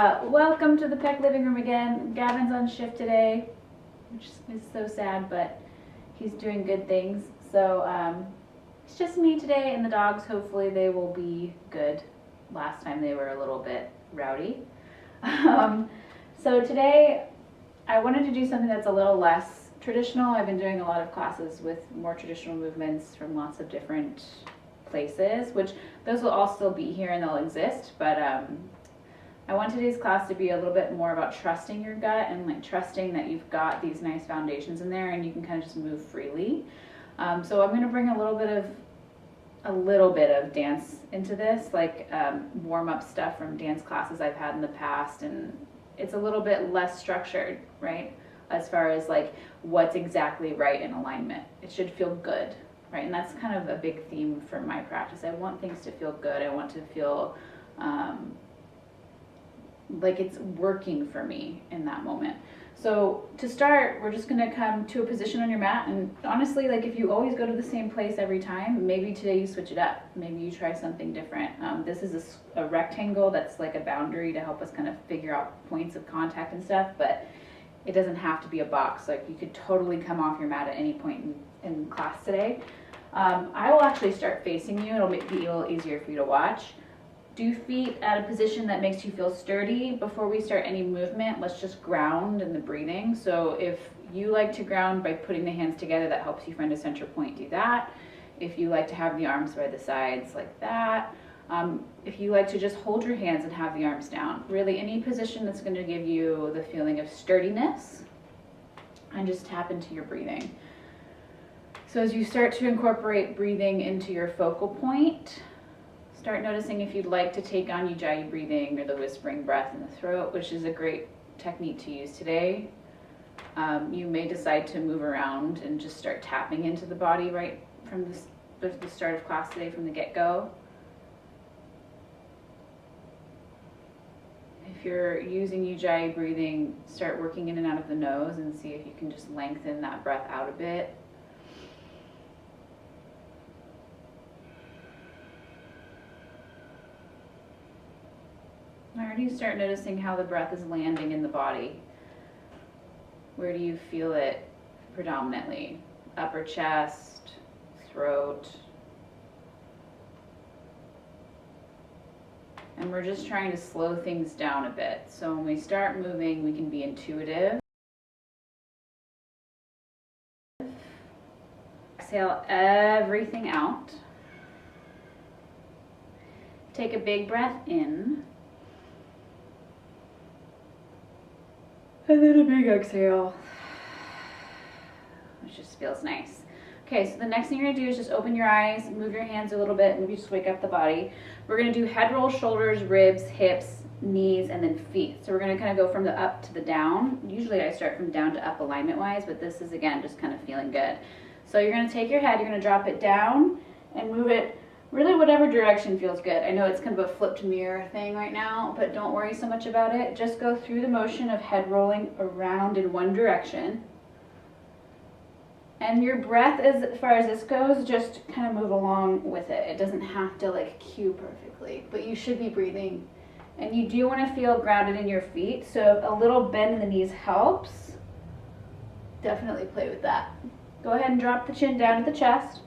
Welcome to the Peck Living Room again. Gavin's on shift today, which is so sad, but he's doing good things. So it's just me today, and the dogs, hopefully they will be good. Last time they were a little bit rowdy. So today I wanted to do something that's a little less traditional. I've been doing a lot of classes with more traditional movements from lots of different places, which those will all still be here and they'll exist, but I want today's class to be a little bit more about trusting your gut and like trusting that you've got these nice foundations in there and you can kind of just move freely. So I'm going to bring a little bit of dance into this, like warm-up stuff from dance classes I've had in the past, and it's a little bit less structured, right? As far as like what's exactly right in alignment. It should feel good, right? And that's kind of a big theme for my practice. I want things to feel good. I want to feel like it's working for me in that moment. So to start, we're just gonna come to a position on your mat, and honestly, like if you always go to the same place every time, maybe today you switch it up. Maybe you try something different. This is a rectangle that's like a boundary to help us kind of figure out points of contact and stuff, but it doesn't have to be a box. Like you could totally come off your mat at any point in class today. I will actually start facing you. It'll be a little easier for you to watch. Do feet at a position that makes you feel sturdy. Before we start any movement, let's just ground in the breathing. So if you like to ground by putting the hands together, that helps you find a center point, do that. If you like to have the arms by the sides like that. If you like to just hold your hands and have the arms down. Really any position that's going to give you the feeling of sturdiness, and just tap into your breathing. So as you start to incorporate breathing into your focal point, start noticing if you'd like to take on Ujjayi breathing or the whispering breath in the throat, which is a great technique to use today. You may decide to move around and just start tapping into the body right from the start of class today, from the get-go. If you're using Ujjayi breathing, start working in and out of the nose and see if you can just lengthen that breath out a bit. Already start noticing how the breath is landing in the body. Where do you feel it predominantly? Upper chest, throat. And we're just trying to slow things down a bit. So when we start moving, we can be intuitive. Exhale everything out. Take a big breath in. And then a big exhale, which just feels nice. Okay, so the next thing you're gonna do is just open your eyes, move your hands a little bit, maybe just wake up the body. We're gonna do head roll, shoulders, ribs, hips, knees, and then feet. So we're gonna kind of go from the up to the down. Usually I start from down to up alignment wise, but this is again just kind of feeling good. So you're gonna take your head, you're gonna drop it down and move it really whatever direction feels good. I know it's kind of a flipped mirror thing right now, but don't worry so much about it. Just go through the motion of head rolling around in one direction. And your breath, as far as this goes, just kind of move along with it. It doesn't have to like cue perfectly, but you should be breathing. And you do want to feel grounded in your feet, so if a little bend in the knees helps, definitely play with that. Go ahead and drop the chin down to the chest.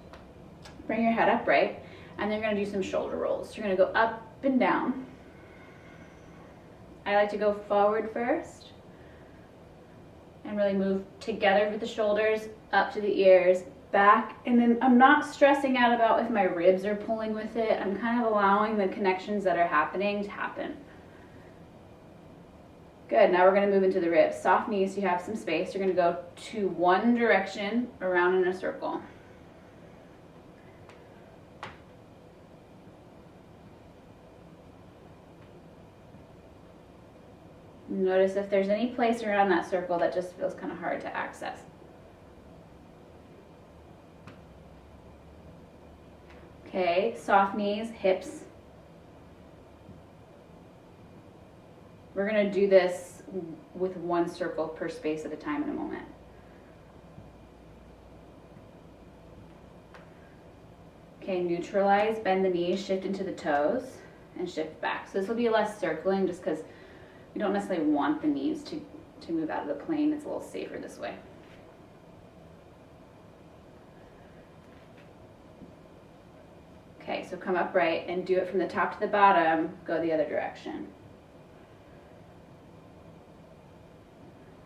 Bring your head upright. And then you're going to do some shoulder rolls. You're going to go up and down. I like to go forward first and really move together with the shoulders, up to the ears, back. And then I'm not stressing out about if my ribs are pulling with it. I'm kind of allowing the connections that are happening to happen. Good, now we're going to move into the ribs. Soft knees, so you have some space. You're going to go to one direction around in a circle. Notice if there's any place around that circle that just feels kind of hard to access. Okay, soft knees, hips. We're going to do this with one circle per space at a time in a moment. Okay, neutralize, bend the knees, shift into the toes, and shift back. So this will be less circling just because You don't necessarily want the knees to move out of the plane. It's a little safer this way. Okay, so come upright and do it from the top to the bottom, go the other direction.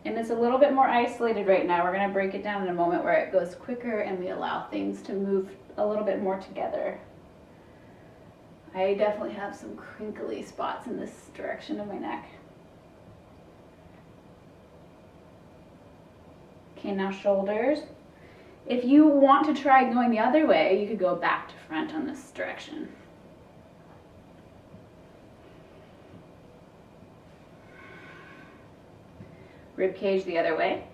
And it's a little bit more isolated right now. We're going to break it down in a moment where it goes quicker and we allow things to move a little bit more together. I definitely have some crinkly spots in this direction of my neck. Okay, now shoulders. If you want to try going the other way, you could go back to front on this direction. Rib cage the other way.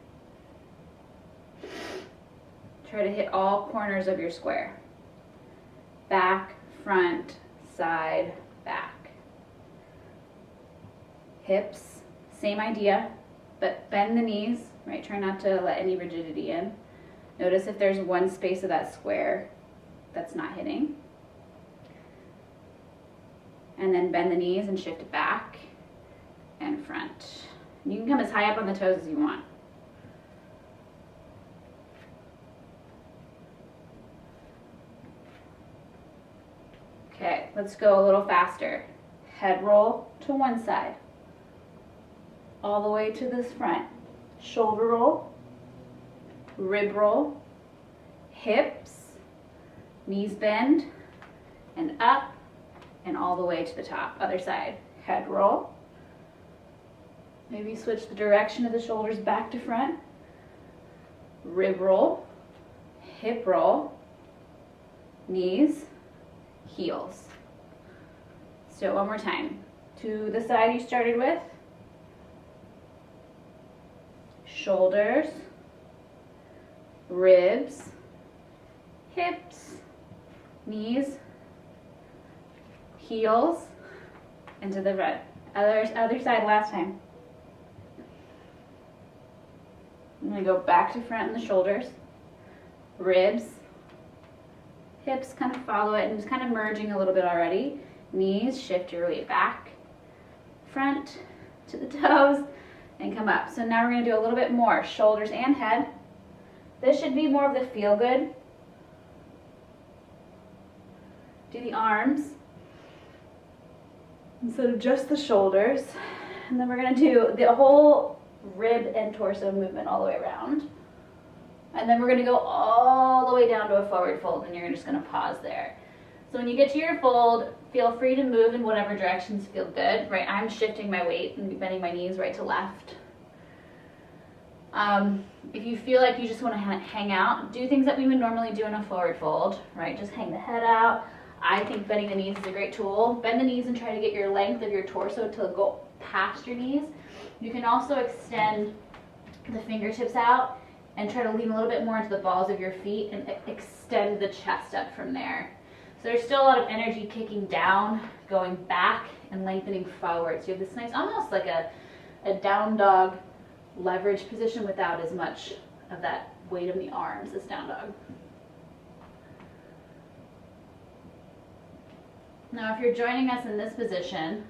Try to hit all corners of your square. Back, front, side, back. Hips, same idea, but bend the knees, right? Try not to let any rigidity in. Notice if there's one space of that square that's not hitting. And then bend the knees and shift back and front. You can come as high up on the toes as you want. Okay, let's go a little faster. Head roll to one side, all the way to this front. Shoulder roll, rib roll, hips, knees bend, and up, and all the way to the top. Other side. Head roll. Maybe switch the direction of the shoulders back to front. Rib roll, hip roll, knees, heels. So one more time. To the side you started with. Shoulders, ribs, hips, knees, heels, and to the front. Other side last time. I'm going to go back to front in the shoulders, ribs, hips, kind of follow it, and just kind of merging a little bit already. Knees, shift your weight back, front to the toes, and come up. So now we're going to do a little bit more, shoulders and head. This should be more of the feel good. Do the arms instead of just the shoulders. And then we're going to do the whole rib and torso movement all the way around. And then we're going to go all the way down to a forward fold, and you're just going to pause there. So when you get to your fold, feel free to move in whatever directions feel good, right? I'm shifting my weight and bending my knees right to left. If you feel like you just want to hang out, do things that we would normally do in a forward fold, right? Just hang the head out. I think bending the knees is a great tool. Bend the knees and try to get your length of your torso to go past your knees. You can also extend the fingertips out and try to lean a little bit more into the balls of your feet and extend the chest up from there. So there's still a lot of energy kicking down, going back, and lengthening forward. So you have this nice, almost like a down dog leverage position without as much of that weight of the arms as down dog. Now if you're joining us in this position,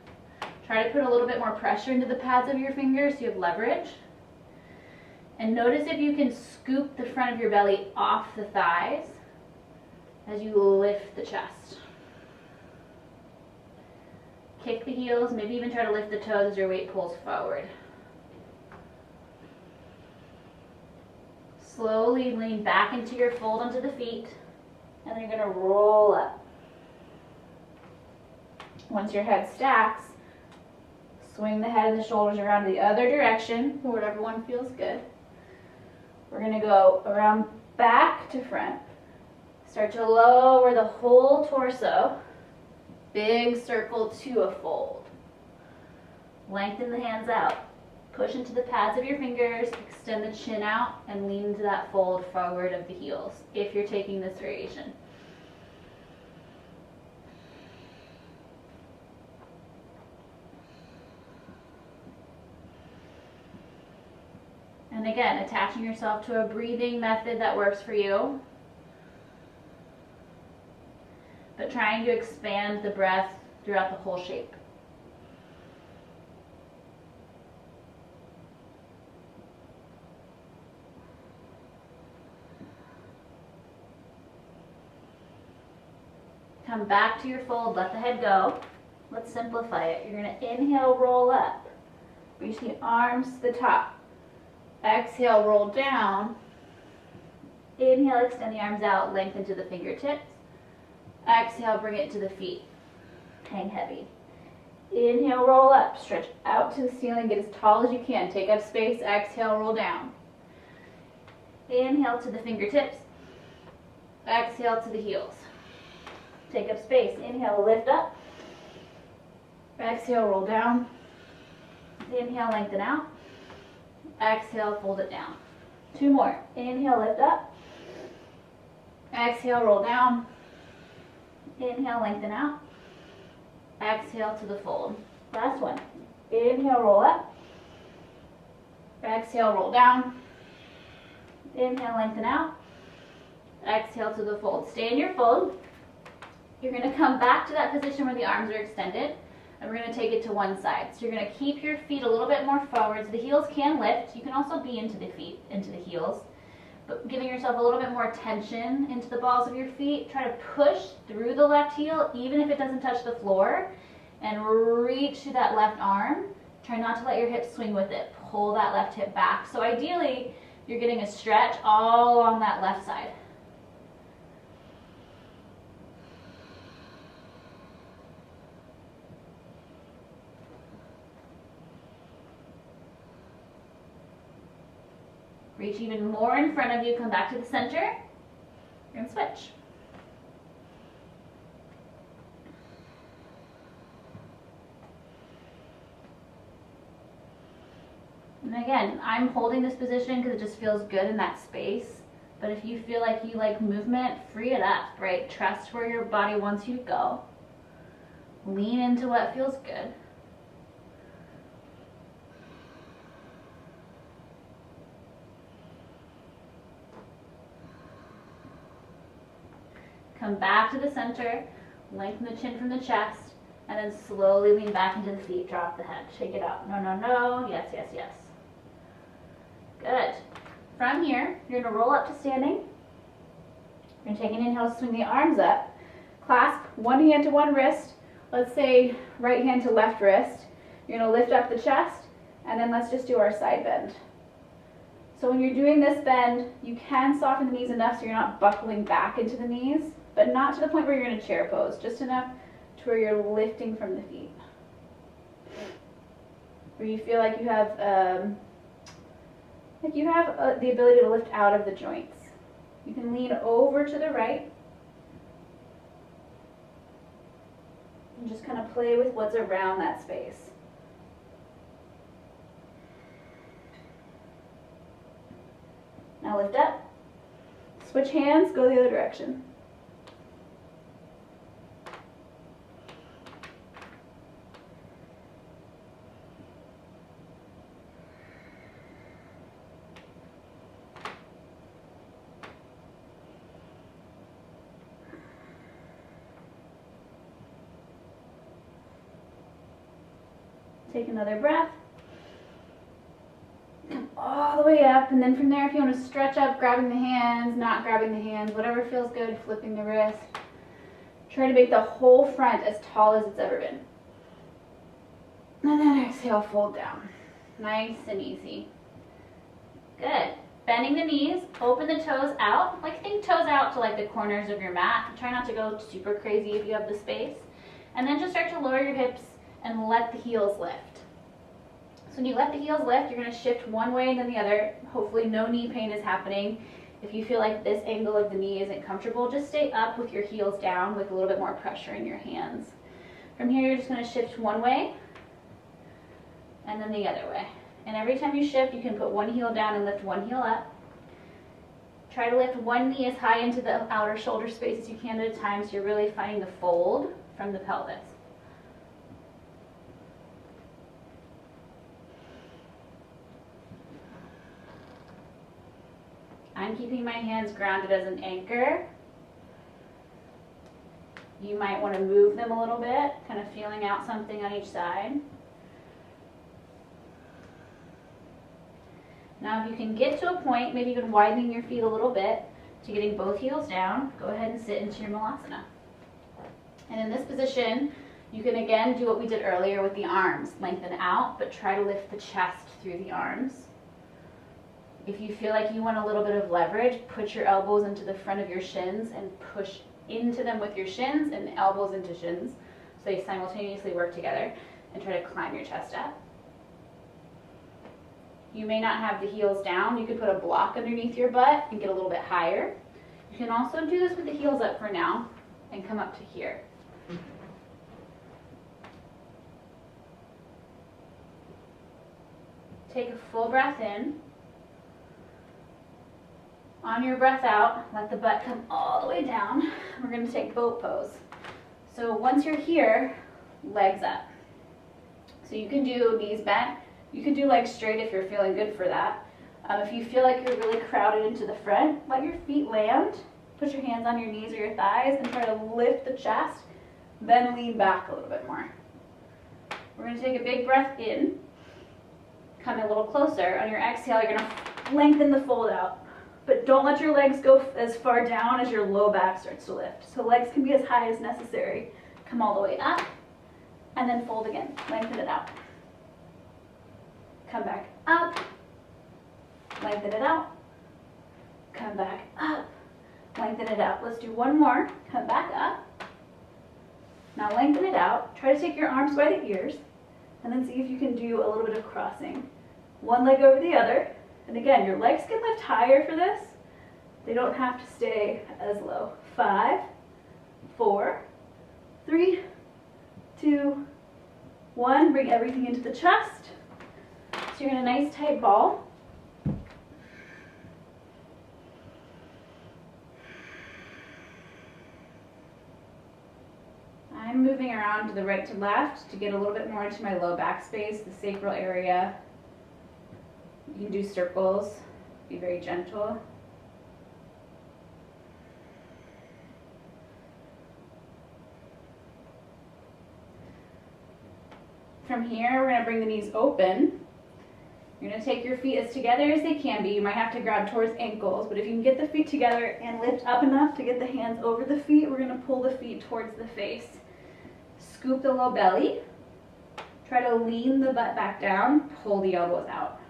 try to put a little bit more pressure into the pads of your fingers so you have leverage. And notice if you can scoop the front of your belly off the thighs as you lift the chest. Kick the heels, maybe even try to lift the toes as your weight pulls forward. Slowly lean back into your fold onto the feet, and then you're going to roll up. Once your head stacks, swing the head and the shoulders around the other direction, whatever one feels good. We're going to go around back to front. Start to lower the whole torso. Big circle to a fold. Lengthen the hands out. Push into the pads of your fingers, extend the chin out, and lean into that fold forward of the heels if you're taking this variation. And again, attaching yourself to a breathing method that works for you, but trying to expand the breath throughout the whole shape. Come back to your fold, let the head go. Let's simplify it. You're gonna inhale, roll up. Reach the arms to the top. Exhale, roll down. Inhale, extend the arms out, lengthen to the fingertips. Exhale, bring it to the feet. Hang heavy. Inhale, roll up, stretch out to the ceiling, get as tall as you can. Take up space, exhale, roll down. Inhale to the fingertips. Exhale to the heels. Take up space. Inhale, lift up. Exhale, roll down. Inhale, lengthen out. Exhale, fold it down. 2 more. Inhale, lift up. Exhale, roll down. Inhale, lengthen out. Exhale to the fold. Last one. Inhale, roll up. Exhale, roll down. Inhale, lengthen out. Exhale to the fold. Stay in your fold. You're going to come back to that position where the arms are extended, and we're going to take it to one side. So you're going to keep your feet a little bit more forward. So the heels can lift. You can also be into the feet, into the heels, but giving yourself a little bit more tension into the balls of your feet. Try to push through the left heel, even if it doesn't touch the floor, and reach to that left arm. Try not to let your hips swing with it. Pull that left hip back. So ideally, you're getting a stretch all along that left side. Reach even more in front of you, come back to the center, and switch. And again, I'm holding this position because it just feels good in that space. But if you feel like you like movement, free it up, right? Trust where your body wants you to go. Lean into what feels good. Come back to the center, lengthen the chin from the chest, and then slowly lean back into the feet, drop the head. Shake it out. No, no, no. Yes, yes, yes. Good. From here, you're going to roll up to standing. You're going to take an inhale, swing the arms up. Clasp one hand to one wrist. Let's say right hand to left wrist. You're going to lift up the chest, and then let's just do our side bend. So when you're doing this bend, you can soften the knees enough so you're not buckling back into the knees, but not to the point where you're in a chair pose, just enough to where you're lifting from the feet. Where you feel like you have the ability to lift out of the joints. You can lean over to the right and just kind of play with what's around that space. Now lift up, switch hands, go the other direction. Take another breath. Come all the way up, and then from there, if you want to stretch up, grabbing the hands, not grabbing the hands, whatever feels good, flipping the wrist. Try to make the whole front as tall as it's ever been. And then exhale, fold down. Nice and easy. Good. Bending the knees, open the toes out. Like think toes out to like the corners of your mat. Try not to go super crazy if you have the space. And then just start to lower your hips and let the heels lift. So when you let the heels lift, you're going to shift one way and then the other. Hopefully no knee pain is happening. If you feel like this angle of the knee isn't comfortable, just stay up with your heels down with a little bit more pressure in your hands. From here, you're just going to shift one way and then the other way. And every time you shift, you can put one heel down and lift one heel up. Try to lift one knee as high into the outer shoulder space as you can at a time so you're really finding the fold from the pelvis. I'm keeping my hands grounded as an anchor. You might want to move them a little bit, kind of feeling out something on each side. Now if you can get to a point, maybe even widening your feet a little bit to getting both heels down, go ahead and sit into your Malasana. And in this position, you can again do what we did earlier with the arms. Lengthen out, but try to lift the chest through the arms. If you feel like you want a little bit of leverage, put your elbows into the front of your shins and push into them with your shins and elbows into shins so they simultaneously work together, and try to climb your chest up. You may not have the heels down. You could put a block underneath your butt and get a little bit higher. You can also do this with the heels up for now and come up to here. Take a full breath in. On your breath out, let the butt come all the way down. We're going to take boat pose. So once you're here, legs up. So you can do knees bent. You can do legs straight if you're feeling good for that. If you feel like you're really crowded into the front, let your feet land. Put your hands on your knees or your thighs and try to lift the chest, then lean back a little bit more. We're going to take a big breath in. Come a little closer. On your exhale, you're going to lengthen the fold out. But don't let your legs go as far down as your low back starts to lift. So legs can be as high as necessary. Come all the way up, and then fold again. Lengthen it out. Come back up. Lengthen it out. Come back up. Lengthen it out. Let's do one more. Come back up. Now lengthen it out. Try to take your arms by the ears, and then see if you can do a little bit of crossing. One leg over the other. And again, your legs can lift higher for this. They don't have to stay as low. 5, 4, 3, 2, 1. Bring everything into the chest. So you're in a nice tight ball. I'm moving around to the right to left to get a little bit more into my low back space, the sacral area. You can do circles, be very gentle. From here, we're going to bring the knees open. You're going to take your feet as together as they can be. You might have to grab towards ankles, but if you can get the feet together and lift up enough to get the hands over the feet, we're going to pull the feet towards the face. Scoop the low belly. Try to lean the butt back down, pull the elbows out.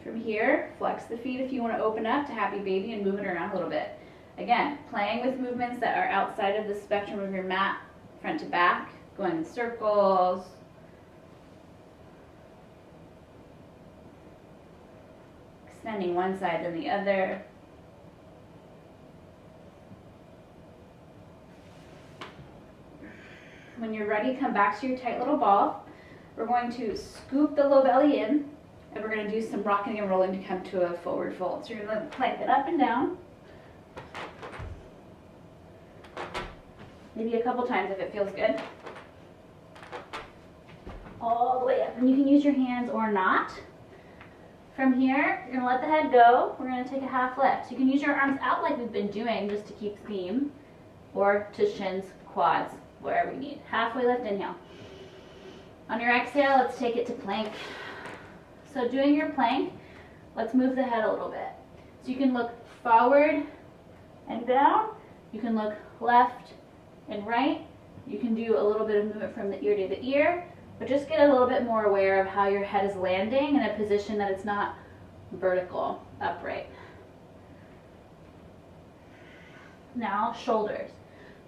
From here, flex the feet if you want to open up to happy baby and move it around a little bit. Again, playing with movements that are outside of the spectrum of your mat, front to back, going in circles. Extending one side then the other. When you're ready, come back to your tight little ball. We're going to scoop the low belly in, and we're going to do some rocking and rolling to come to a forward fold. So you're going to plank it up and down. Maybe a couple times if it feels good. All the way up. And you can use your hands or not. From here, you're going to let the head go. We're going to take a half lift. So you can use your arms out like we've been doing just to keep theme, or to shins, quads, wherever you need. Halfway lift, inhale. On your exhale, let's take it to plank. So doing your plank, let's move the head a little bit. So you can look forward and down. You can look left and right. You can do a little bit of movement from the ear to the ear, but just get a little bit more aware of how your head is landing in a position that it's not vertical, upright. Now shoulders,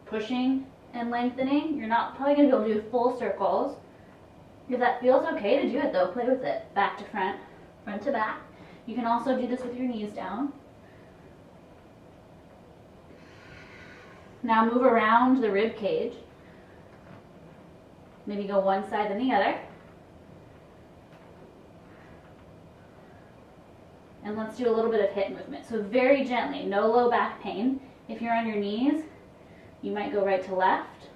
pushing and lengthening. You're not probably going to be able to do full circles. If that feels okay to do it though, play with it. Back to front, front to back. You can also do this with your knees down. Now move around the rib cage. Maybe go one side then the other. And let's do a little bit of hip movement. So very gently, no low back pain. If you're on your knees, you might go right to left.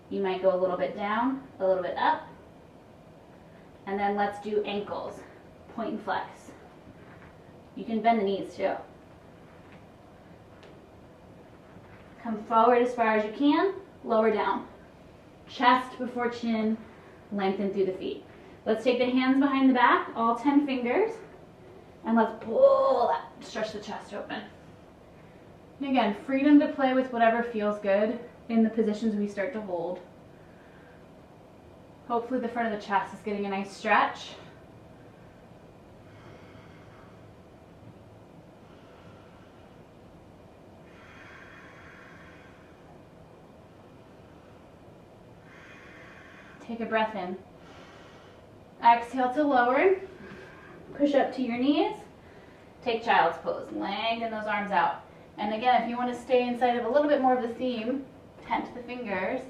You might go a little bit down, a little bit up. And then let's do ankles. Point and flex. You can bend the knees too. Come forward as far as you can, lower down. Chest before chin, lengthen through the feet. Let's take the hands behind the back, all 10 fingers, and let's pull that, stretch the chest open. And again, freedom to play with whatever feels good in the positions we start to hold. Hopefully the front of the chest is getting a nice stretch. Take a breath in. Exhale to lower. Push up to your knees. Take child's pose. Lengthen those arms out. And again, if you want to stay inside of a little bit more of the theme, tent the fingers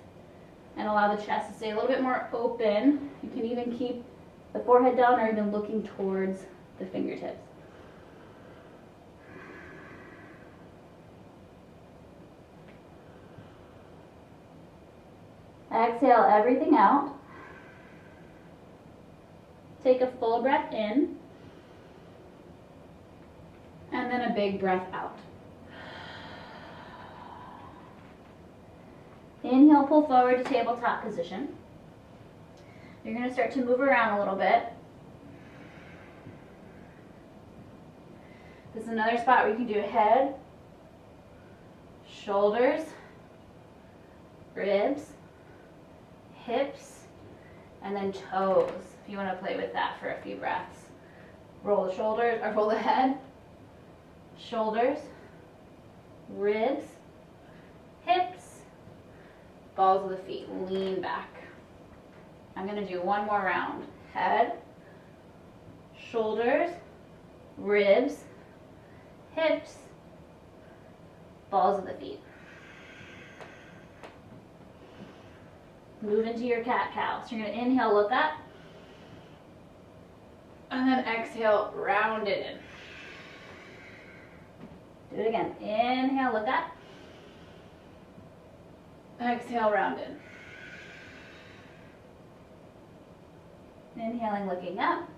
and allow the chest to stay a little bit more open. You can even keep the forehead down or even looking towards the fingertips. Exhale everything out. Take a full breath in. And then a big breath out. Inhale, pull forward to tabletop position. You're going to start to move around a little bit. This is another spot where you can do head, shoulders, ribs, hips, and then toes. If you want to play with that for a few breaths. Roll the shoulders, or roll the head, shoulders, ribs, hips, balls of the feet. Lean back. I'm going to do one more round. Head, shoulders, ribs, hips, balls of the feet. Move into your cat-cow. So you're going to inhale, look up. And then exhale, round it in. Do it again. Inhale, look up. Exhale, round in. Inhaling, looking up.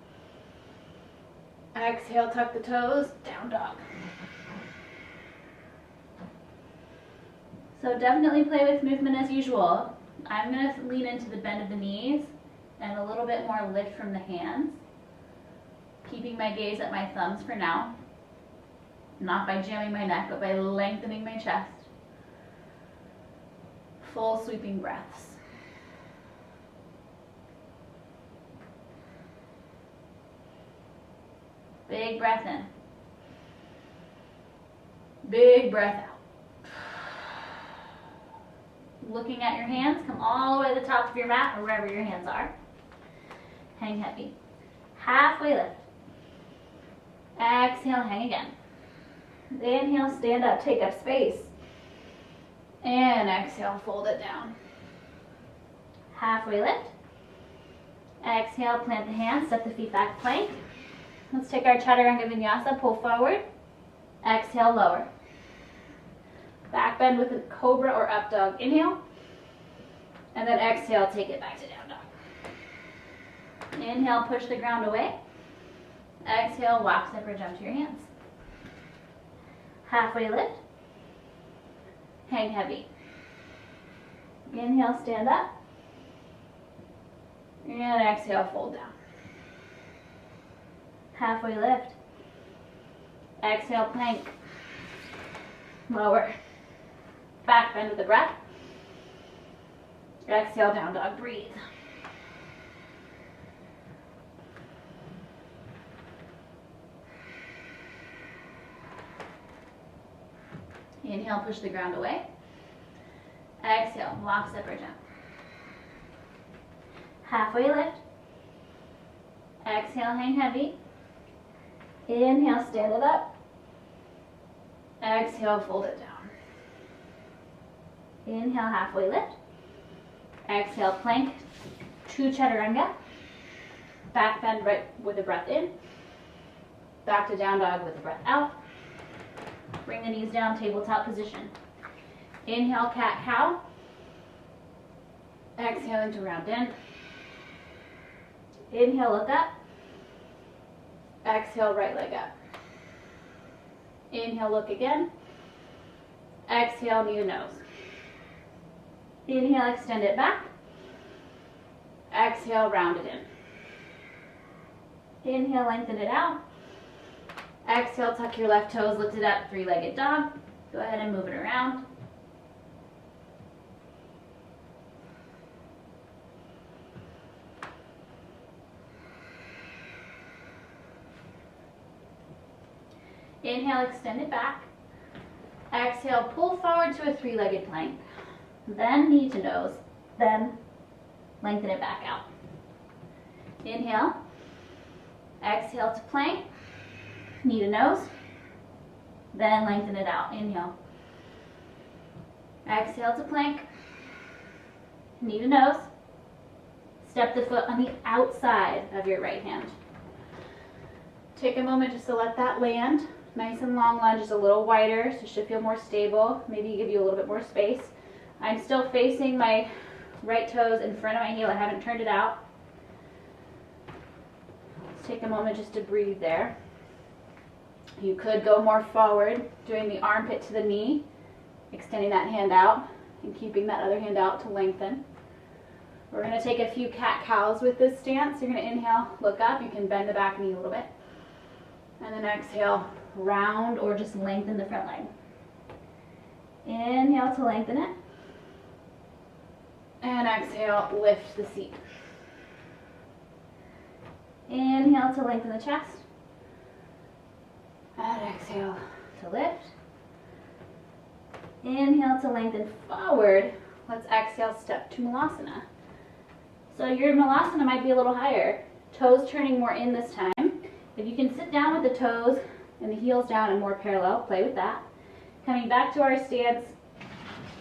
Exhale, tuck the toes, down dog. So definitely play with movement as usual. I'm going to lean into the bend of the knees and a little bit more lift from the hands. Keeping my gaze at my thumbs for now. Not by jamming my neck, but by lengthening my chest. Full sweeping breaths. Big breath in. Big breath out. Looking at your hands, come all the way to the top of your mat or wherever your hands are. Hang heavy. Halfway lift. Exhale, hang again. Inhale, stand up, take up space. And exhale, fold it down. Halfway lift. Exhale, plant the hands, step the feet back, plank. Let's take our Chaturanga Vinyasa, pull forward. Exhale, lower. Back bend with a cobra or up dog. Inhale. And then exhale, take it back to down dog. Inhale, push the ground away. Exhale, walk, step, or jump to your hands. Halfway lift. Hang heavy. Inhale, stand up. And exhale, fold down. Halfway lift. Exhale, plank. Lower. Back bend with the breath. Exhale, down dog, breathe. Inhale, push the ground away. Exhale, walk, step, or jump. Halfway lift. Exhale, hang heavy. Inhale, stand it up. Exhale, fold it down. Inhale, halfway lift. Exhale, plank to Chaturanga. Back bend right with the breath in. Back to down dog with the breath out. Bring the knees down, tabletop position. Inhale, cat-cow. Exhaling to round in. Inhale, look up. Exhale, right leg up. Inhale, look again. Exhale, knee to nose. Inhale, extend it back. Exhale, round it in. Inhale, lengthen it out. Exhale, tuck your left toes, lift it up, three-legged dog. Go ahead and move it around. Inhale, extend it back. Exhale, pull forward to a three-legged plank. Then knee to nose. Then lengthen it back out. Inhale. Exhale to plank. Knee to nose. Then lengthen it out. Inhale. Exhale to plank. Knee to nose. Step the foot on the outside of your right hand. Take a moment just to let that land. Nice and long lunge is a little wider, so it should feel more stable. Maybe give you a little bit more space. I'm still facing my right toes in front of my heel. I haven't turned it out. Let's take a moment just to breathe there. You could go more forward, doing the armpit to the knee, extending that hand out and keeping that other hand out to lengthen. We're going to take a few cat-cows with this stance. You're going to inhale, look up. You can bend the back knee a little bit. And then exhale, round or just lengthen the front leg. Inhale to lengthen it. And exhale, lift the seat. Inhale to lengthen the chest. And exhale to lift. Inhale to lengthen forward. Let's exhale, step to Malasana. So your Malasana might be a little higher. Toes turning more in this time. If you can sit down with the toes and the heels down and more parallel, play with that. Coming back to our stance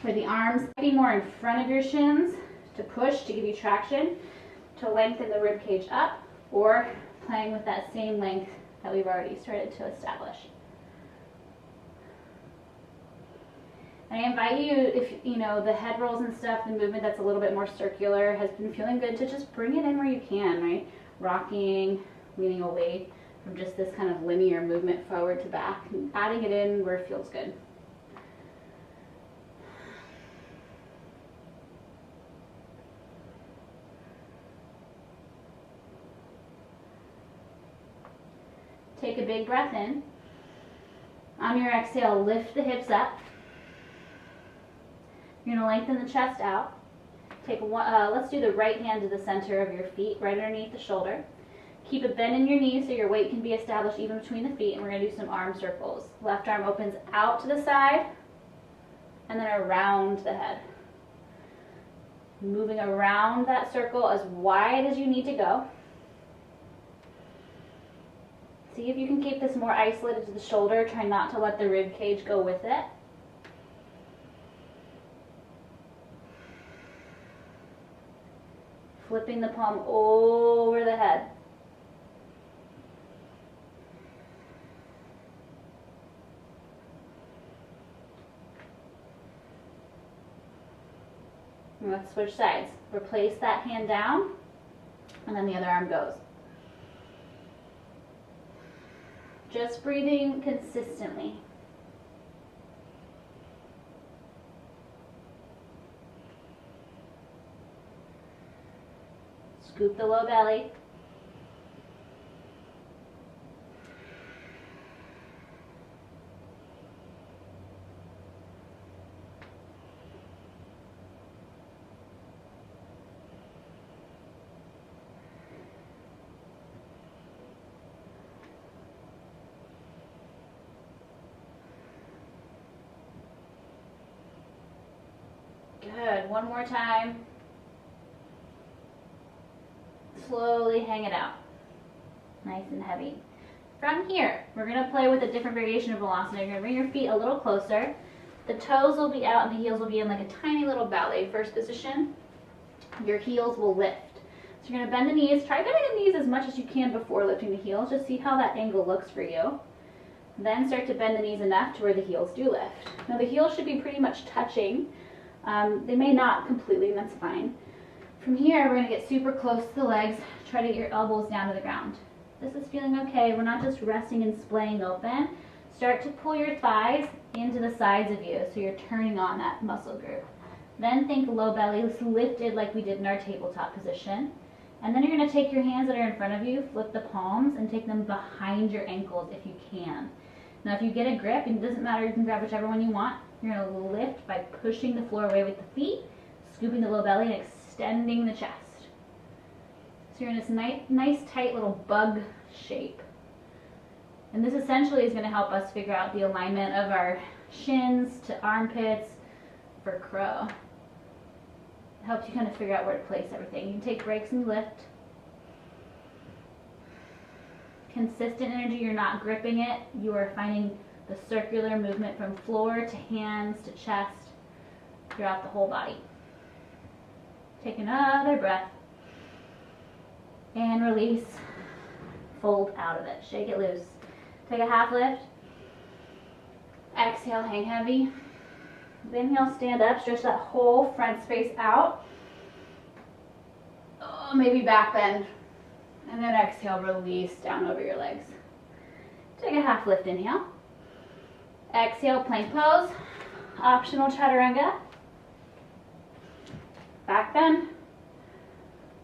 where the arms might be more in front of your shins to push, to give you traction, to lengthen the rib cage up, or playing with that same length that we've already started to establish. I invite you, if you know the head rolls and stuff, the movement that's a little bit more circular has been feeling good, to just bring it in where you can, right? Rocking, leaning away from just this kind of linear movement forward to back, and adding it in where it feels good. Take a big breath in. On your exhale, lift the hips up. You're going to lengthen the chest out. Take one, let's do the right hand to the center of your feet, right underneath the shoulder. Keep a bend in your knees so your weight can be established even between the feet, and we're going to do some arm circles. Left arm opens out to the side, and then around the head. Moving around that circle as wide as you need to go. See if you can keep this more isolated to the shoulder. Try not to let the rib cage go with it. Flipping the palm over the head. And let's switch sides. Replace that hand down, and then the other arm goes. Just breathing consistently. Scoop the low belly. Good. One more time. Slowly hang it out. Nice and heavy. From here, we're going to play with a different variation of Malasana. You're going to bring your feet a little closer. The toes will be out and the heels will be in like a tiny little ballet first position. Your heels will lift. So you're going to bend the knees. Try bending the knees as much as you can before lifting the heels. Just see how that angle looks for you. Then start to bend the knees enough to where the heels do lift. Now the heels should be pretty much touching. They may not completely, and that's fine. From here, we're going to get super close to the legs. Try to get your elbows down to the ground. This is feeling okay. We're not just resting and splaying open. Start to pull your thighs into the sides of you, so you're turning on that muscle group. Then think low belly lifted like we did in our tabletop position. And then you're going to take your hands that are in front of you, flip the palms, and take them behind your ankles if you can. Now if you get a grip, and it doesn't matter, you can grab whichever one you want, you're going to lift by pushing the floor away with the feet, scooping the low belly, and extending the chest. So you're in this nice tight little bug shape. And this essentially is going to help us figure out the alignment of our shins to armpits for crow. It helps you kind of figure out where to place everything. You can take breaks and lift. Consistent energy, you're not gripping it. You are finding the circular movement from floor to hands to chest throughout the whole body. Take another breath. And release. Fold out of it. Shake it loose. Take a half lift. Exhale, hang heavy. Inhale, stand up, stretch that whole front space out. Oh, maybe back bend. And then exhale, release down over your legs. Take a half lift, inhale. Exhale, plank pose. Optional chaturanga. Back bend.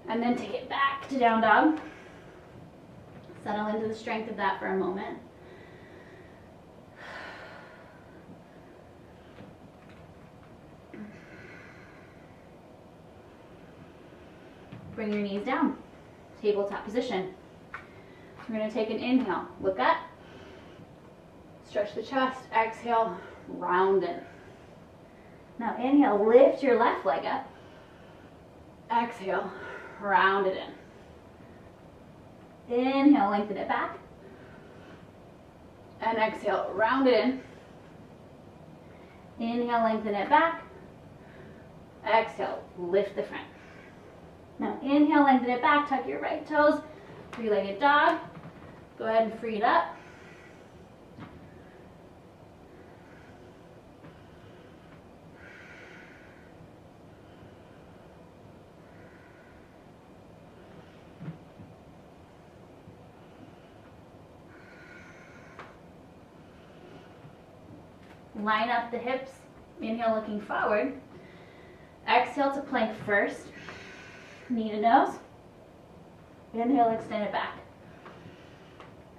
And then take it back to down dog. Settle into the strength of that for a moment. Bring your knees down. Tabletop position. We're going to take an inhale. Look up. Stretch the chest. Exhale. Round in. Now inhale. Lift your left leg up. Exhale. Round it in. Inhale. Lengthen it back. And exhale. Round it in. Inhale. Lengthen it back. Exhale. Lift the front. Now inhale, lengthen it back, tuck your right toes, three-legged dog. Go ahead and free it up. Line up the hips, inhale looking forward. Exhale to plank first. Knee to nose. Inhale, extend it back.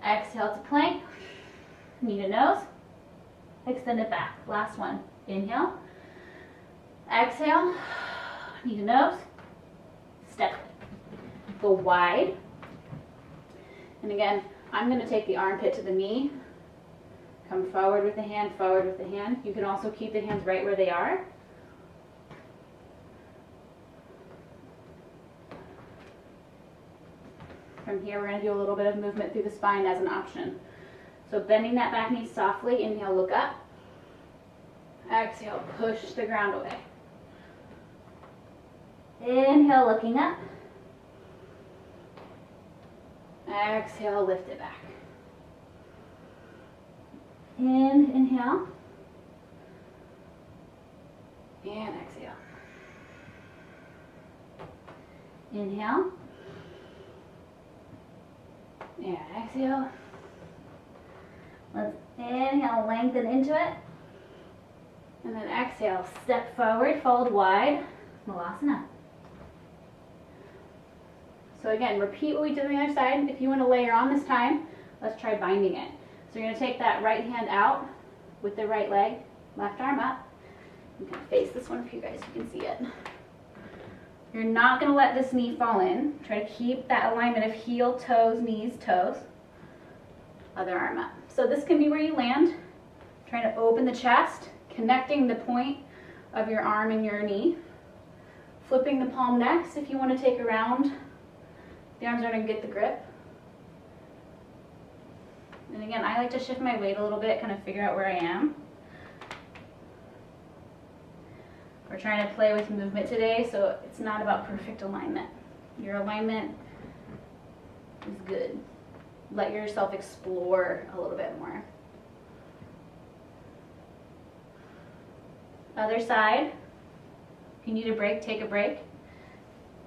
Exhale to plank. Knee to nose. Extend it back. Last one. Inhale. Exhale. Knee to nose. Step. Go wide. And again, I'm going to take the armpit to the knee. Come forward with the hand, forward with the hand. You can also keep the hands right where they are. From here, we're going to do a little bit of movement through the spine as an option. So bending that back knee softly, inhale, look up. Exhale, push the ground away. Inhale, looking up. Exhale, lift it back. Inhale. And exhale. Inhale. And exhale. Let's inhale, lengthen into it. And then exhale, step forward, fold wide, Malasana. So again, repeat what we did on the other side. If you want to layer on this time, let's try binding it. So you're going to take that right hand out with the right leg, left arm up. I'm going to face this one for you guys so you can see it. You're not going to let this knee fall in. Try to keep that alignment of heel, toes, knees, toes. Other arm up. So this can be where you land. Trying to open the chest, connecting the point of your arm and your knee. Flipping the palm next if you want to take a round. The arms are going to get the grip. And again, I like to shift my weight a little bit, kind of figure out where I am. We're trying to play with movement today, so it's not about perfect alignment. Your alignment is good. Let yourself explore a little bit more. Other side. If you need a break, take a break.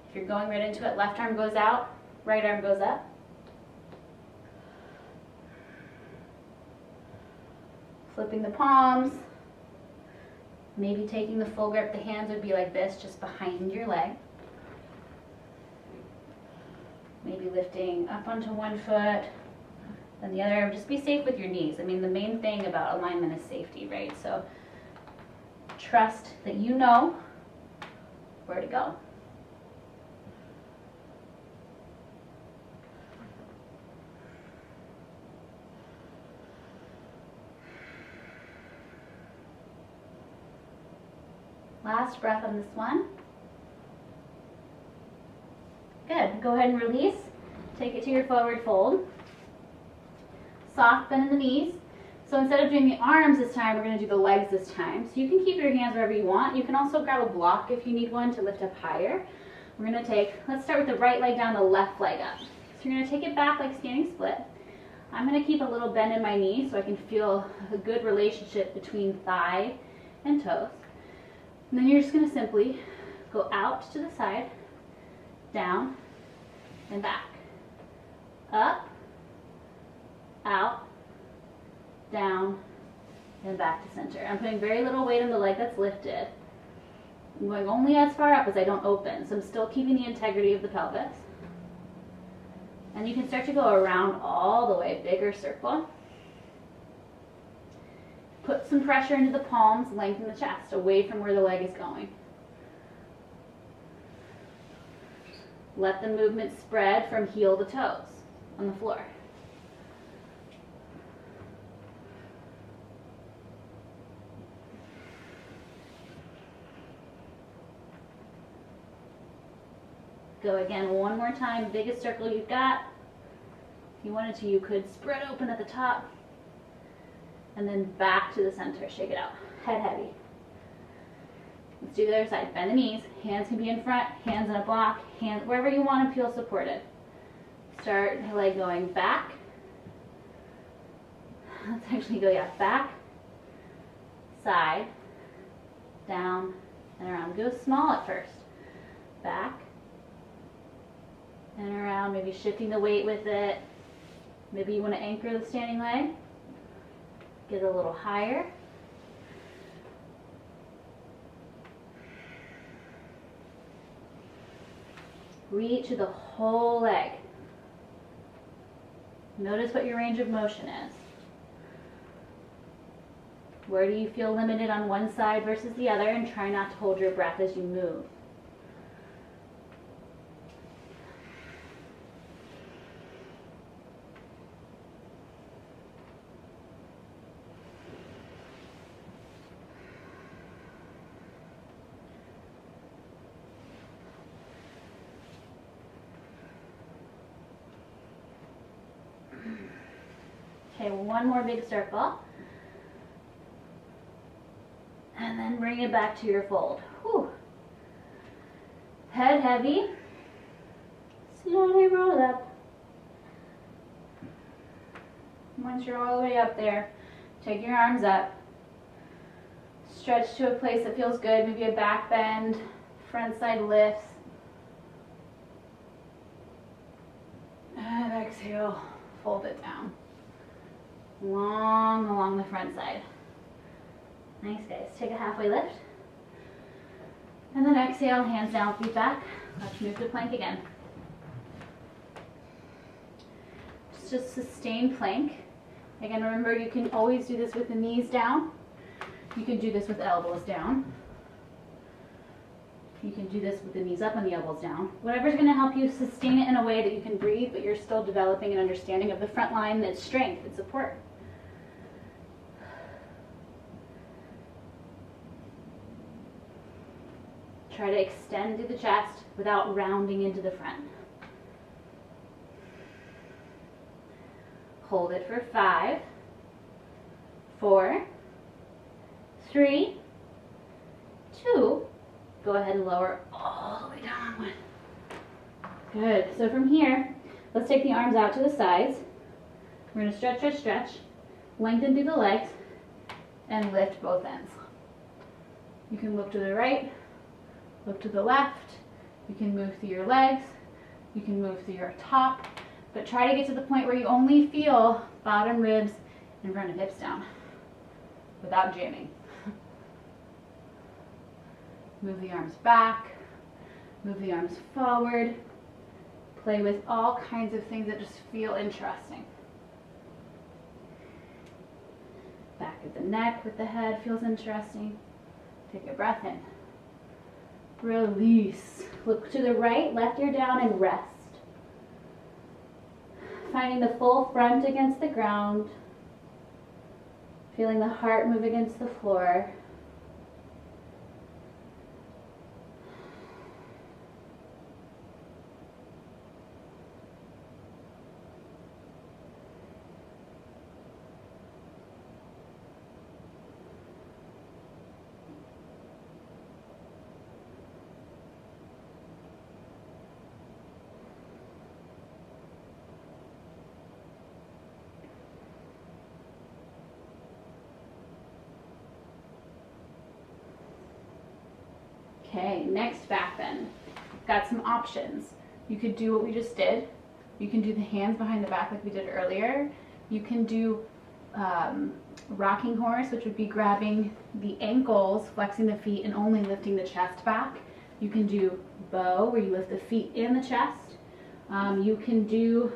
If you're going right into it, left arm goes out, right arm goes up. Flipping the palms. Maybe taking the full grip. The hands would be like this, just behind your leg. Maybe lifting up onto one foot, then the other. Just be safe with your knees. I mean, the main thing about alignment is safety, right? So trust that you know where to go. Last breath on this one. Good. Go ahead and release. Take it to your forward fold. Soft bend in the knees. So instead of doing the arms this time, we're going to do the legs this time. So you can keep your hands wherever you want. You can also grab a block if you need one to lift up higher. We're going to take, let's start with the right leg down, the left leg up. So you're going to take it back like standing split. I'm going to keep a little bend in my knee so I can feel a good relationship between thigh and toes. And then you're just going to simply go out to the side, down, and back. Up, out, down, and back to center. I'm putting very little weight on the leg that's lifted. I'm going only as far up as I don't open, so I'm still keeping the integrity of the pelvis. And you can start to go around all the way, bigger circle. Put some pressure into the palms, lengthen the chest, away from where the leg is going. Let the movement spread from heel to toes on the floor. Go again one more time, biggest circle you've got. If you wanted to, you could spread open at the top. And then back to the center, shake it out. Head heavy. Let's do the other side. Bend the knees, hands can be in front, hands in a block, hands wherever you want to feel supported. Start the leg going back. Let's actually go, back, side, down, and around. Go small at first. Back, and around, maybe shifting the weight with it. Maybe you want to anchor the standing leg. Get a little higher. Reach to the whole leg. Notice what your range of motion is. Where do you feel limited on one side versus the other, and try not to hold your breath as you move. Okay, one more big circle. And then bring it back to your fold. Whew. Head heavy. Slowly roll up. Once you're all the way up there, take your arms up. Stretch to a place that feels good, maybe a back bend, front side lifts. And exhale, fold it down. Long along the front side. Nice, guys. Take a halfway lift. And then exhale, hands down, feet back. Let's move to plank again. Just sustain plank. Again, remember you can always do this with the knees down. You can do this with elbows down. You can do this with the knees up and the elbows down. Whatever's going to help you sustain it in a way that you can breathe, but you're still developing an understanding of the front line, that's strength and support. Try to extend through the chest without rounding into the front. Hold it for 5, 4, 3, 2. Go ahead and lower all the way down on one. Good. So from here, let's take the arms out to the sides. We're going to stretch, stretch, stretch. Lengthen through the legs and lift both ends. You can look to the right, look to the left. You can move through your legs. You can move through your top. But try to get to the point where you only feel bottom ribs in front of hips down. without jamming. Move the arms back, move the arms forward. Play with all kinds of things that just feel interesting. Back of the neck with the head feels interesting. Take a breath in. Release. Look to the right, left ear down, and rest. Finding the full front against the ground. Feeling the heart move against the floor. Okay, next back bend. Got some options. You could do what we just did. You can do the hands behind the back like we did earlier. You can do rocking horse, which would be grabbing the ankles, flexing the feet, and only lifting the chest back. You can do bow, where you lift the feet and the chest. You can do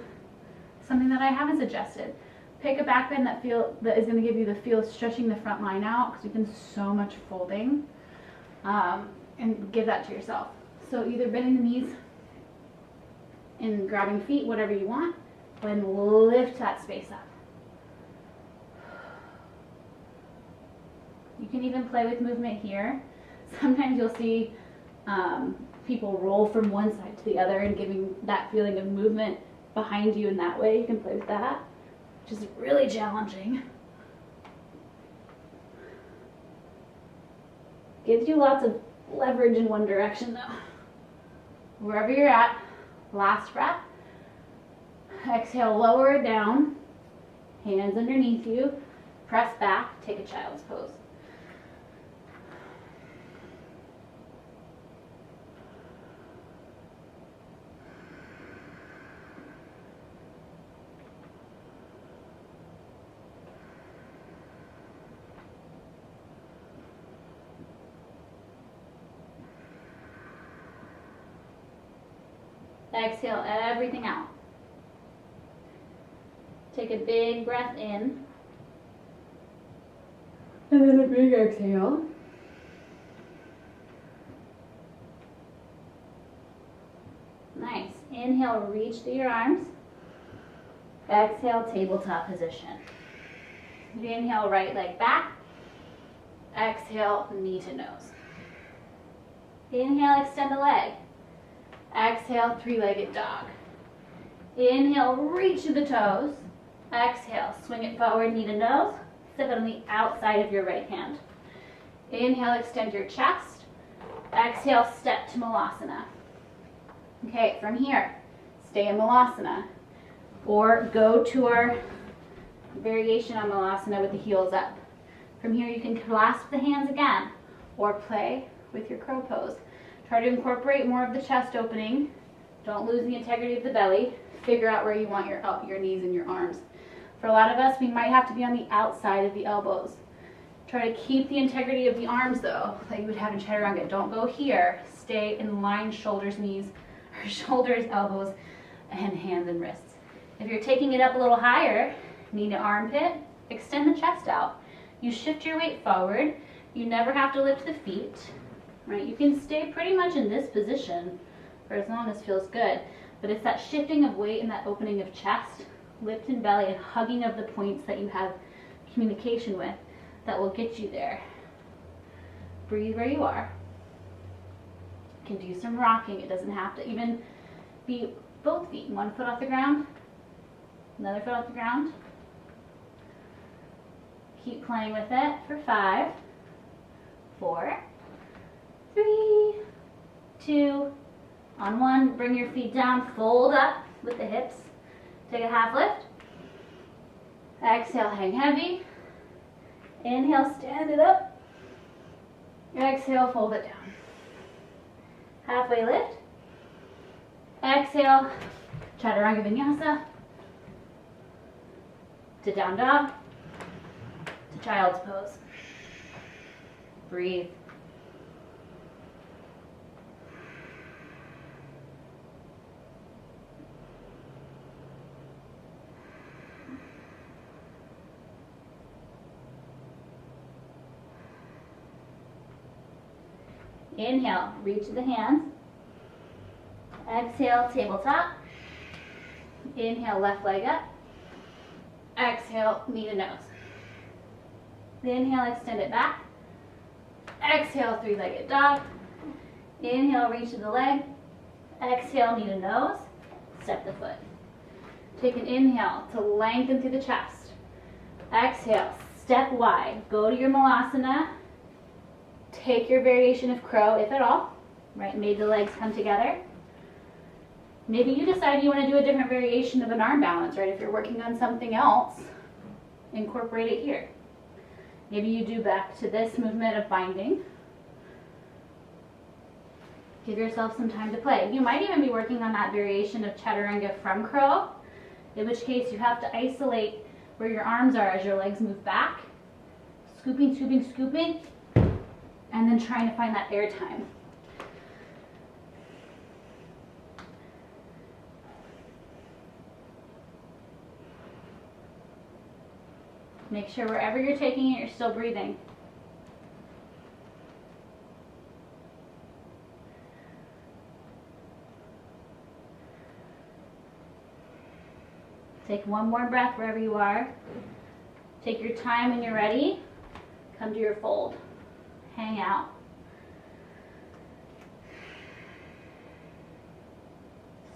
something that I haven't suggested. Pick a back bend that is going to give you the feel of stretching the front line out, because we've been so much folding. And give that to yourself. So either bending the knees and grabbing feet, whatever you want, and lift that space up. You can even play with movement here. Sometimes you'll see people roll from one side to the other and giving that feeling of movement behind you in that way. You can play with that, which is really challenging. Gives you lots of leverage in one direction though. Wherever you're at, last breath. Exhale, lower it down. Hands underneath you. Press back, take a child's pose. Exhale everything out. Take a big breath in. And then a big exhale. Nice. Inhale, reach through your arms. Exhale, tabletop position. Inhale, right leg back. Exhale, knee to nose. Inhale, extend the leg. Exhale, three-legged dog. Inhale, reach to the toes. Exhale, swing it forward, knee to nose. Step it on the outside of your right hand. Inhale, extend your chest. Exhale, step to Malasana. Okay, from here, stay in Malasana. Or go to our variation on Malasana with the heels up. From here, you can clasp the hands again, or play with your crow pose. Try to incorporate more of the chest opening. Don't lose the integrity of the belly. Figure out where you want your knees and your arms. For a lot of us, we might have to be on the outside of the elbows. Try to keep the integrity of the arms though, like you would have in Chaturanga. Don't go here. Stay in line, shoulders, knees, or shoulders, elbows, and hands and wrists. If you're taking it up a little higher, knee to armpit, extend the chest out. You shift your weight forward. You never have to lift the feet. Right, you can stay pretty much in this position for as long as feels good, but it's that shifting of weight and that opening of chest, lift and belly, and hugging of the points that you have communication with that will get you there. Breathe where you are. You can do some rocking. It doesn't have to even be both feet. One foot off the ground, another foot off the ground. Keep playing with it for 5, 4, 3, 2, on 1, bring your feet down, fold up with the hips. Take a half lift. Exhale, hang heavy. Inhale, stand it up. Exhale, fold it down. Halfway lift. Exhale, Chaturanga Vinyasa. To down dog. To child's pose. Breathe. Inhale, reach the hands. Exhale, tabletop. Inhale, left leg up. Exhale, knee to nose. Inhale, extend it back. Exhale, three-legged dog. Inhale, reach to the leg. Exhale, knee to nose. Step the foot. Take an inhale to lengthen through the chest. Exhale, step wide. Go to your Malasana. Take your variation of crow, if at all. Right, maybe the legs come together. Maybe you decide you want to do a different variation of an arm balance, right? If you're working on something else, incorporate it here. Maybe you do back to this movement of binding. Give yourself some time to play. You might even be working on that variation of chaturanga from crow, in which case you have to isolate where your arms are as your legs move back. Scooping, scooping, scooping, and then trying to find that air time. Make sure wherever you're taking it, you're still breathing. Take one more breath wherever you are. Take your time when you're ready. Come to your fold. Hang out.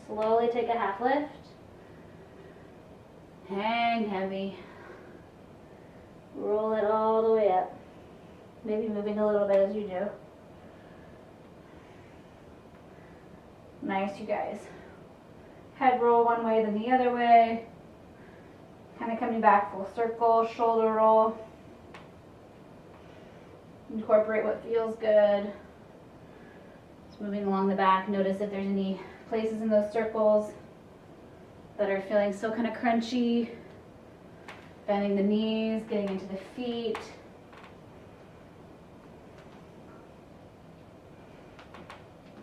Slowly take a half lift. Hang heavy. Roll it all the way up. Maybe moving a little bit as you do. Nice, you guys. Head roll one way, then the other way. Kind of coming back full circle, shoulder roll. Incorporate what feels good. Just moving along the back. Notice if there's any places in those circles that are feeling still kind of crunchy. Bending the knees, getting into the feet.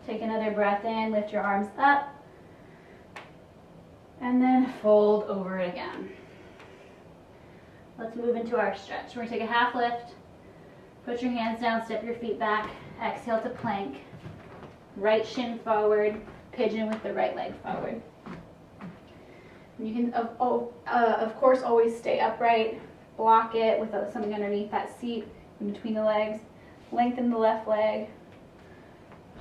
Take another breath in, lift your arms up, and then fold over it again. Let's move into our stretch. We're going to take a half lift, put your hands down, step your feet back, exhale to plank, right shin forward, pigeon with the right leg forward. You can, of course, always stay upright, block it with something underneath that seat in between the legs, lengthen the left leg.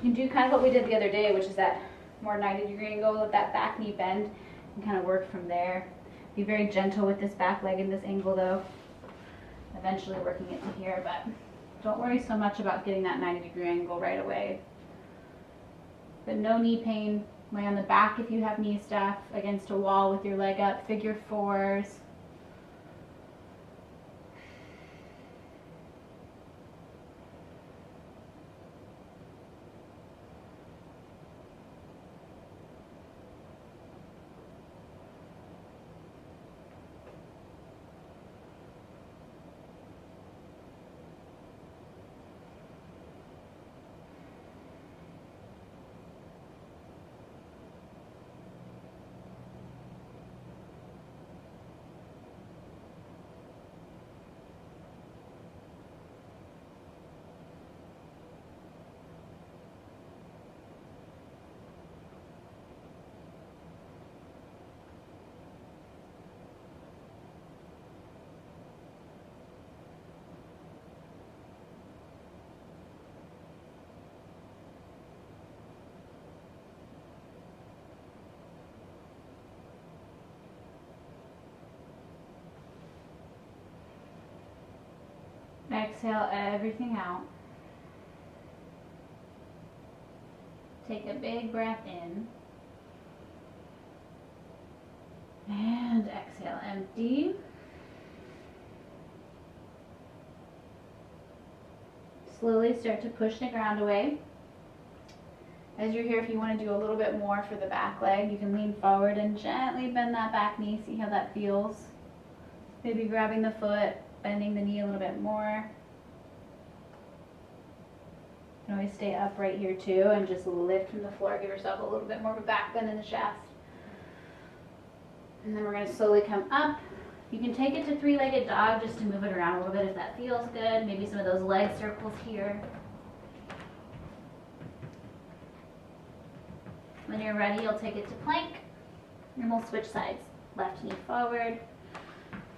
You can do kind of what we did the other day, which is that more 90-degree angle with that back knee bend, and kind of work from there. Be very gentle with this back leg in this angle though, eventually working it to here, but don't worry so much about getting that 90-degree angle right away. But no knee pain. Lay on the back if you have knee stuff, against a wall with your leg up, figure fours. Exhale everything out. Take a big breath in. And exhale, empty. Slowly start to push the ground away. As you're here, if you want to do a little bit more for the back leg, you can lean forward and gently bend that back knee. See how that feels. Maybe grabbing the foot, bending the knee a little bit more. can always stay upright here too and just lift from the floor. Give yourself a little bit more of a back bend in the chest. And then we're going to slowly come up. You can take it to three-legged dog just to move it around a little bit if that feels good. Maybe some of those leg circles here. When you're ready, you'll take it to plank, and we'll switch sides. Left knee forward.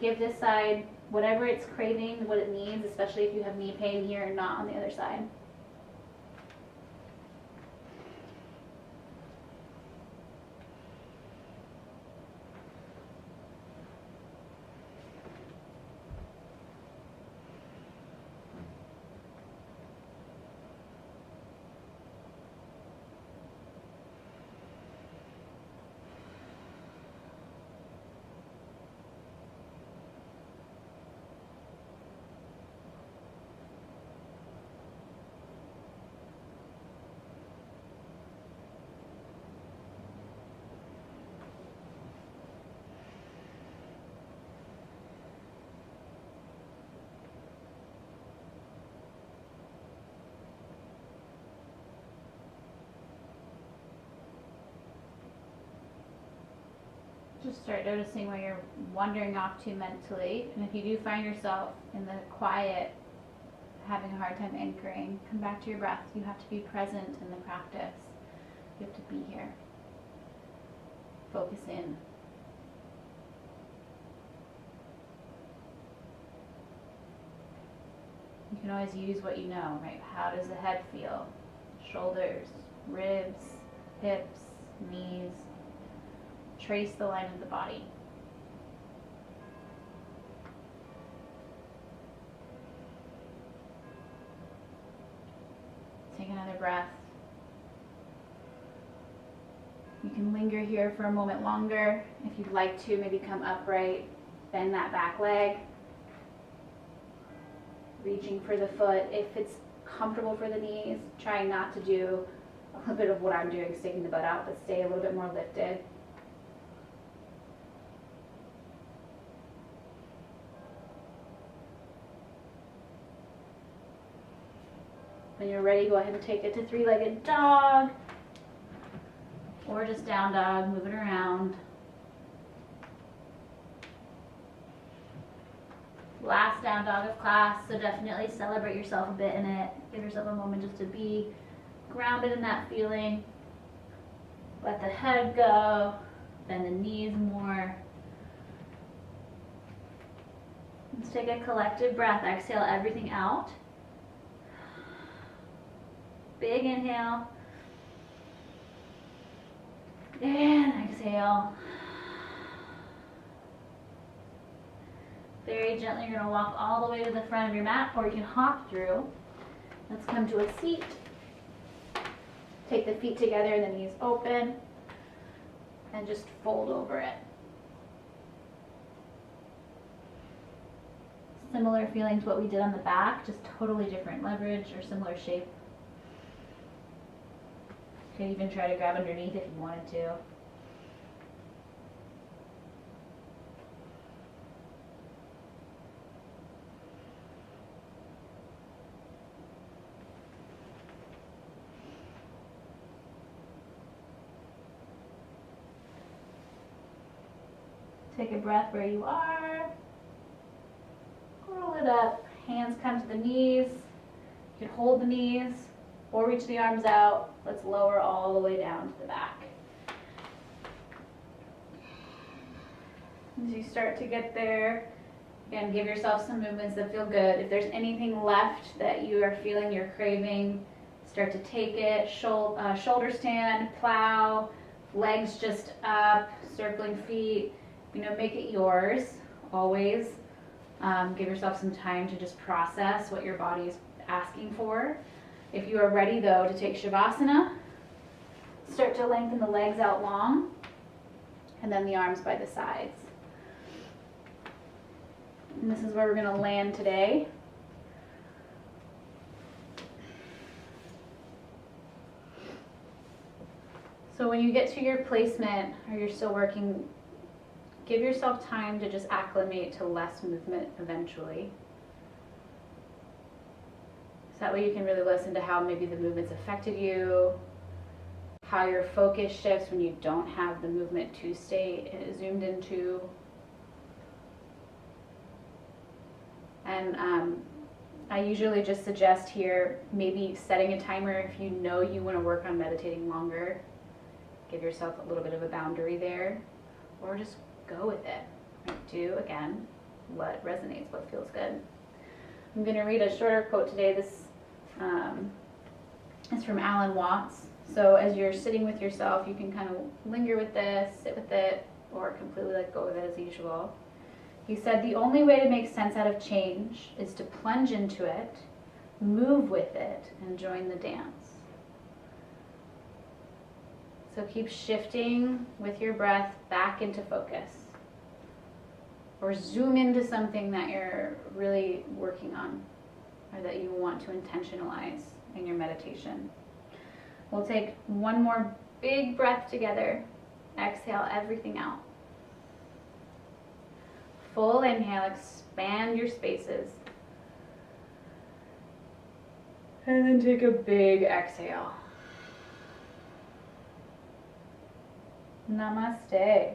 Give this side whatever it's craving, what it needs, especially if you have knee pain here and not on the other side. Just start noticing where you're wandering off to mentally, and if you do find yourself in the quiet having a hard time anchoring, come back to your breath. You have to be present in the practice. You have to be here. Focus in. You can always use what you know, right? How does the head feel? Shoulders, ribs, hips, knees. Trace the line of the body. Take another breath. You can linger here for a moment longer. If you'd like to, maybe come upright, bend that back leg. Reaching for the foot. If it's comfortable for the knees, trying not to do a little bit of what I'm doing, sticking the butt out, but stay a little bit more lifted. When you're ready, go ahead and take it to three-legged dog or just down dog, move it around. Last down dog of class, so definitely celebrate yourself a bit in it. Give yourself a moment just to be grounded in that feeling. Let the head go, bend the knees more. Let's take a collective breath. Exhale everything out. Big inhale. And exhale. Very gently, you're going to walk all the way to the front of your mat, or you can hop through. Let's come to a seat. Take the feet together and the knees open. And just fold over it. Similar feeling to what we did on the back, just totally different leverage or similar shape. You could even try to grab underneath if you wanted to. Take a breath where you are. Roll it up. Hands come to the knees. You can hold the knees or reach the arms out. Let's lower all the way down to the back. As you start to get there, again, give yourself some movements that feel good. If there's anything left that you are feeling you're craving, start to take it. Shoulder stand, plow, legs just up, circling feet. Make it yours, always. Give yourself some time to just process what your body is asking for. If you are ready, though, to take Shavasana, start to lengthen the legs out long, and then the arms by the sides. And this is where we're going to land today. So when you get to your placement, or you're still working, give yourself time to just acclimate to less movement eventually. This That way you can really listen to how maybe the movement's affected you, how your focus shifts when you don't have the movement to stay zoomed into. And I usually just suggest here maybe setting a timer if you know you want to work on meditating longer. Give yourself a little bit of a boundary there, or just go with it. Like, do again what resonates, what feels good. I'm going to read a shorter quote today. This is from Alan Watts. So as you're sitting with yourself, you can kind of linger with this, sit with it, or completely let go of it as usual. He said, the only way to make sense out of change is to plunge into it, move with it, and join the dance. So keep shifting with your breath back into focus. Or zoom into something that you're really working on, or that you want to intentionalize in your meditation. We'll take one more big breath together. Exhale everything out. Full inhale, expand your spaces. And then take a big exhale. Namaste.